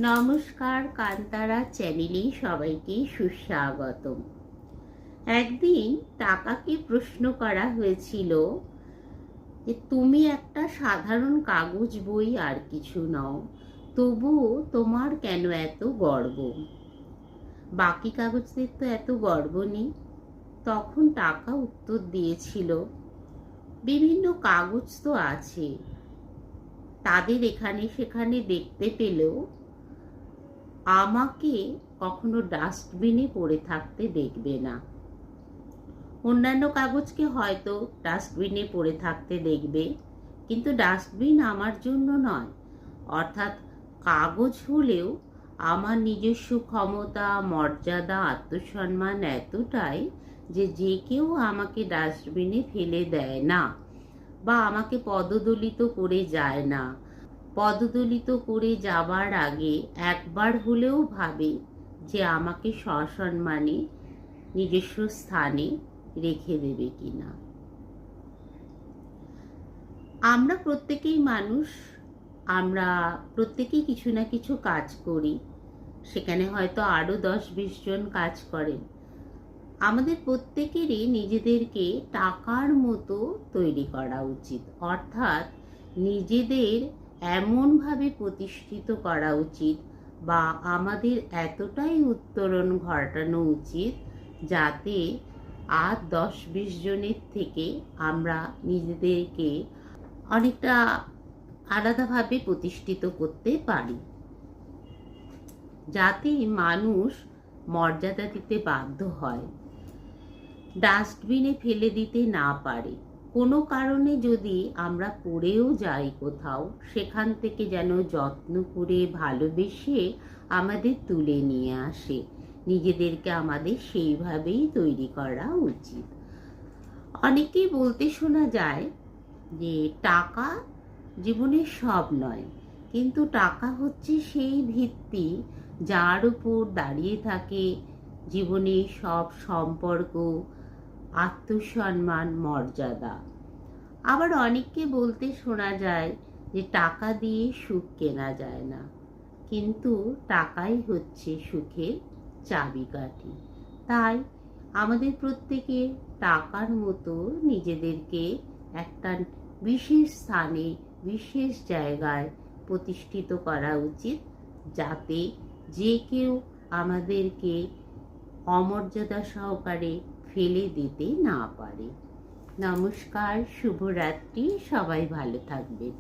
নমস্কার, কান্তারা চ্যানেলে সবাইকে সুস্বাগতম। একদিন টাকাকে প্রশ্ন করা হয়েছিল যে তুমি একটা সাধারণ কাগজ বই আর কিছু নও, তবুও তোমার কেন এত গর্ব? বাকি কাগজদের তো এত গর্ব নেই। তখন টাকা উত্তর দিয়েছিল, বিভিন্ন কাগজ তো আছে, তাদের এখানে সেখানে দেখতে পেলেও আমাকে কখনো ডাস্টবিনে পড়ে থাকতে দেখবে না। অন্যান্য কাগজকে হয়তো ডাস্টবিনে পড়ে থাকতে দেখবে, কিন্তু ডাস্টবিন আমার জন্য নয়। অর্থাৎ কাগজ হলেও আমার নিজস্ব ক্ষমতা, মর্যাদা, আত্মসম্মান এতটাই যে যে কেউ আমাকে ডাস্টবিনে ফেলে দেয় না বা আমাকে পদদলিত করে যায় না। পদদলিত করে যাবার আগে একবার হলেও ভাবে যে আমাকে সসম্মানে নিজস্ব স্থানে রেখে দেবে কিনা। আমরা প্রত্যেকেই মানুষ, আমরা প্রত্যেকেই কিছু না কিছু কাজ করি, সেখানে হয়তো আরও 10-20 জন কাজ করেন। আমাদের প্রত্যেকেরই নিজেদেরকে টাকার মতো তৈরি করা উচিত, অর্থাৎ নিজেদের এমনভাবে প্রতিষ্ঠিত করা উচিত বা আমাদের এতটাই উত্তরণ ঘটানো উচিত যাতে আর 10-20 জনের থেকে আমরা নিজেদেরকে অনেকটা আলাদাভাবে প্রতিষ্ঠিত করতে পারি, যাতে মানুষ মর্যাদা দিতে বাধ্য হয়, ডাস্টবিনে ফেলে দিতে না পারে। কোনো কারণে যদি আমরা পড়েও যাই কোথাও, সেখান থেকে যেন যত্ন করে ভালোবেসে আমাদের তুলে নিয়ে আসে। নিজেদেরকে আমাদের সেইভাবেই তৈরি করা উচিত। অনেকেই বলতে শোনা যায় যে টাকা জীবনের সব নয়, কিন্তু টাকা হচ্ছে সেই ভিত্তি যার উপর দাঁড়িয়ে থাকে জীবনের সব সম্পর্ক, আত্মসম্মান, মর্যাদা। আবার অনেককে বলতে শোনা যায় যে টাকা দিয়ে সুখ কেনা যায় না, কিন্তু টাকাই হচ্ছে সুখের চাবিকাঠি। তাই আমাদের প্রত্যেকের টাকার মতো নিজেদেরকে একটা বিশেষ স্থানে, বিশেষ জায়গায় প্রতিষ্ঠিত করা উচিত, যাতে যে কেউ আমাদেরকে অমর্যাদা সহকারে ফেলে দিতে না পারে। নমস্কার, শুভরাত্রি, সবাই ভালো থাকবেন।